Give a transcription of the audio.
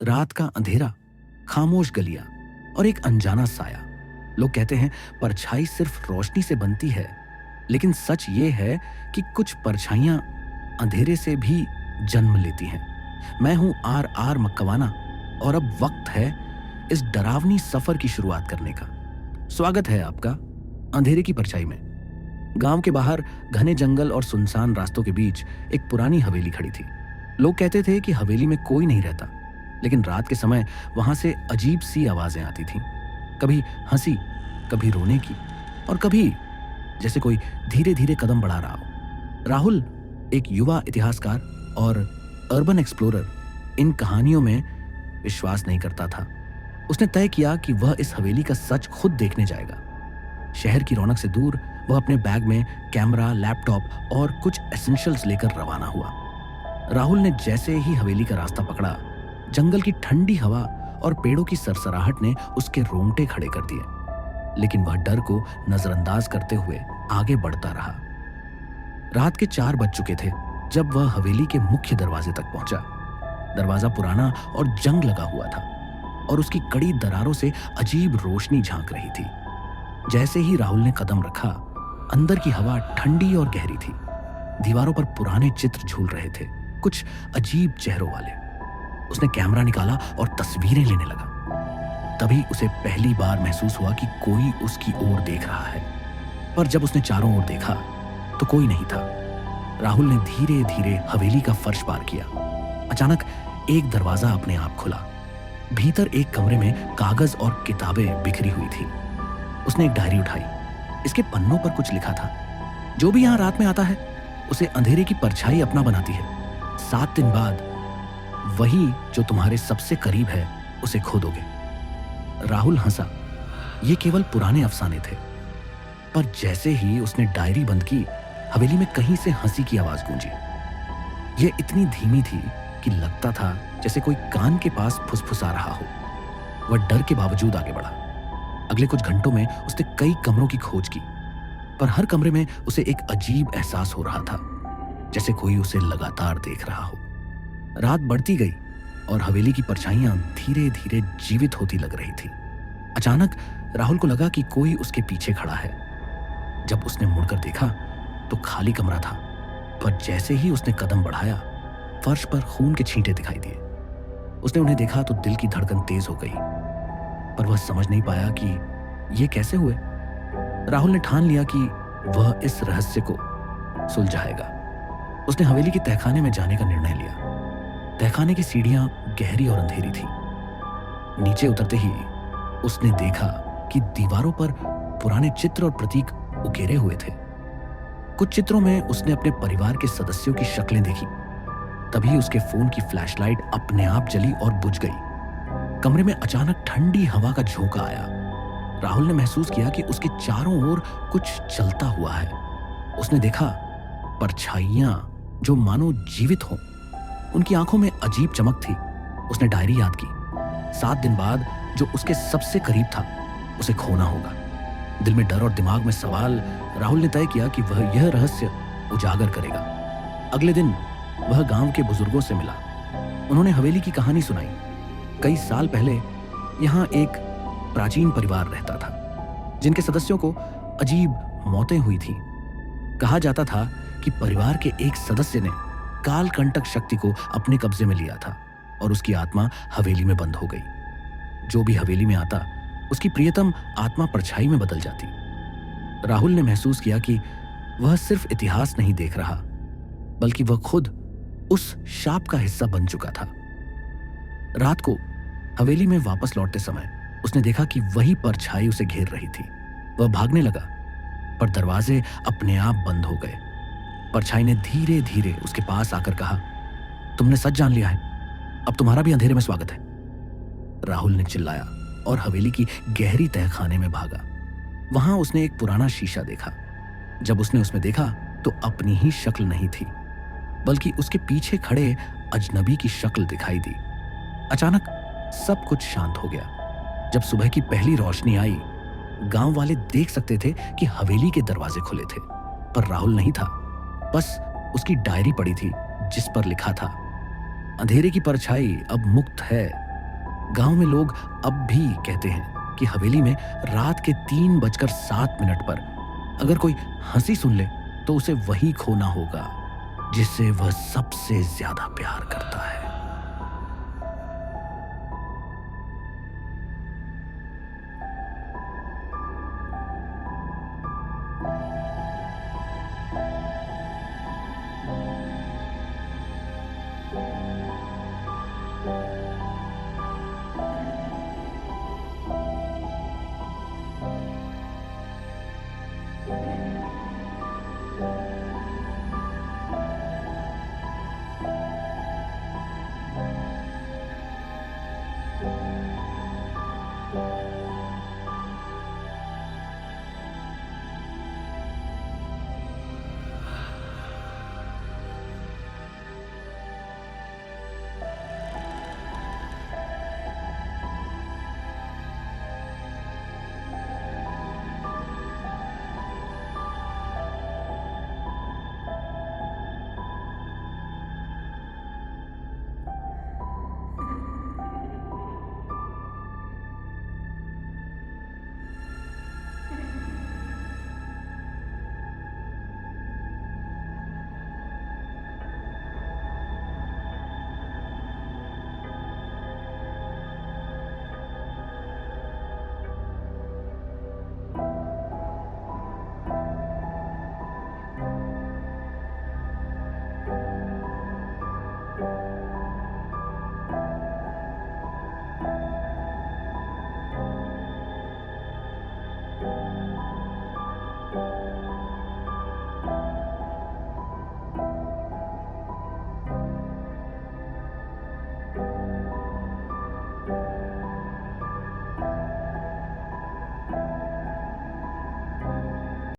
रात का अंधेरा, खामोश गलियां और एक अनजाना साया। लोग कहते हैं परछाई सिर्फ रोशनी से बनती है, लेकिन सच ये है कि कुछ परछाइयां अंधेरे से भी जन्म लेती हैं। मैं हूं आर मक्कवाना और अब वक्त है इस डरावनी सफर की शुरुआत करने का। स्वागत है आपका अंधेरे की परछाई में। गांव के बाहर घने जंगल और सुनसान रास्तों के बीच एक पुरानी हवेली खड़ी थी। लोग कहते थे कि हवेली में कोई नहीं रहता, लेकिन रात के समय वहां से अजीब सी आवाजें आती थीं। कभी हंसी, कभी रोने की, और कभी जैसे कोई धीरे धीरे कदम बढ़ा रहा हो। राहुल, एक युवा इतिहासकार और अर्बन एक्सप्लोरर, इन कहानियों में विश्वास नहीं करता था। उसने तय किया कि वह इस हवेली का सच खुद देखने जाएगा। शहर की रौनक से दूर वह अपने बैग में कैमरा, लैपटॉप और कुछ एसेंशियल्स लेकर रवाना हुआ। राहुल ने जैसे ही हवेली का रास्ता पकड़ा, जंगल की ठंडी हवा और पेड़ों की सरसराहट ने उसके रोंगटे खड़े कर दिए, लेकिन वह डर को नजरअंदाज करते हुए आगे बढ़ता रहा। रात के 4 बज चुके थे जब वह हवेली के मुख्य दरवाजे तक पहुंचा। दरवाजा पुराना और जंग लगा हुआ था और उसकी कड़ी दरारों से अजीब रोशनी झांक रही थी। जैसे ही राहुल ने कदम रखा, अंदर की हवा ठंडी और गहरी थी। दीवारों पर पुराने चित्र झूल रहे थे, कुछ अजीब चेहरों वाले। उसने कैमरा निकाला और तस्वीरें लेने लगा। तभी उसे पहली बार महसूस हुआ कि कोई उसकी ओर देख रहा है। पर जब उसने चारों ओर देखा तो कोई नहीं था। राहुल ने धीरे धीरे हवेली का फर्श पार किया। अचानक एक दरवाजा अपने आप खुला। भीतर एक कमरे में कागज और किताबें बिखरी हुई थी। उसने एक डायरी उठाई। इसके पन्नों पर कुछ लिखा था, जो भी यहां रात में आता है उसे अंधेरे की परछाई अपना बनाती है। 7 दिन बाद वही जो तुम्हारे सबसे करीब है उसे खो दोगे। राहुल हंसा। ये केवल पुराने अफसाने थे। पर जैसे ही उसने डायरी बंद की, हवेली में कहीं से हंसी की आवाज गूंजी। यह इतनी धीमी थी कि लगता था जैसे कोई कान के पास फुसफुसा रहा हो। वह डर के बावजूद आगे बढ़ा। अगले कुछ घंटों में उसने कई कमरों की खोज की, पर हर कमरे में उसे एक अजीब एहसास हो रहा था, जैसे कोई उसे लगातार देख रहा हो। रात बढ़ती गई और हवेली की परछाइयां धीरे धीरे जीवित होती लग रही थी। अचानक राहुल को लगा कि कोई उसके पीछे खड़ा है। जब उसने मुड़कर देखा तो खाली कमरा था, पर जैसे ही उसने कदम बढ़ाया, फर्श पर खून के छींटे दिखाई दिए। उसने उन्हें देखा तो दिल की धड़कन तेज हो गई, पर वह समझ नहीं पाया कि ये कैसे हुए। राहुल ने ठान लिया कि वह इस रहस्य को सुलझाएगा। उसने हवेली के तहखाने में जाने का निर्णय लिया। तहखाने की सीढ़ियां गहरी और अंधेरी थी। नीचे उतरते ही उसने देखा कि दीवारों पर पुराने चित्र और प्रतीक उकेरे हुए थे। कुछ चित्रों में उसने अपने परिवार के सदस्यों की शक्लें देखी। तभी उसके फोन की फ्लैशलाइट अपने आप जली और बुझ गई। कमरे में अचानक ठंडी हवा का झोंका आया। राहुल ने महसूस किया कि उसके चारों ओर कुछ चलता हुआ है। उसने देखा परछाइयां जो मानो जीवित हों। उनकी आंखों में अजीब चमक थी। उसने डायरी याद की। 7 दिन बाद जो उसके सबसे करीब था उसे खोना होगा। दिल में डर और दिमाग में सवाल, राहुल ने तय किया कि वह यह रहस्य उजागर करेगा। अगले दिन वह गांव के बुजुर्गों से मिला। उन्होंने हवेली की कहानी सुनाई। कई साल पहले यहां एक प्राचीन परिवार रहता था, जिनके सदस्यों को अजीब मौतें हुई थीं। कहा जाता था कि परिवार के एक सदस्य ने कालकंटक शक्ति को अपने कब्जे में लिया था और उसकी आत्मा हवेली में बंद हो गई। जो भी हवेली में आता, उसकी प्रियतम आत्मा परछाई में बदल जाती। राहुल ने महसूस किया कि वह सिर्फ इतिहास नहीं देख रहा, बल्कि वह खुद उस शाप का हिस्सा बन चुका था। रात को हवेली में वापस लौटते समय उसने देखा कि वही परछाई उसे घेर रही थी। वह भागने लगा, पर दरवाजे अपने आप बंद हो गए। परछाई ने धीरे धीरे उसके पास आकर कहा, तुमने सच जान लिया है, अब तुम्हारा भी अंधेरे में स्वागत है। राहुल ने चिल्लाया और हवेली की गहरी तहखाने में भागा। वहां उसने एक पुराना शीशा देखा। जब उसने उसमें देखा तो अपनी ही शक्ल नहीं थी, बल्कि उसके पीछे खड़े अजनबी की शक्ल दिखाई दी। अचानक सब कुछ शांत हो गया। जब सुबह की पहली रोशनी आई, गांव वाले देख सकते थे कि हवेली के दरवाजे खुले थे, पर राहुल नहीं था। बस उसकी डायरी पड़ी थी जिस पर लिखा था, अंधेरे की परछाई अब मुक्त है, गांव में लोग अब भी कहते हैं कि हवेली में रात के 3:07 पर अगर कोई हंसी सुन ले तो उसे वही खोना होगा जिससे वह सबसे ज्यादा प्यार करता है।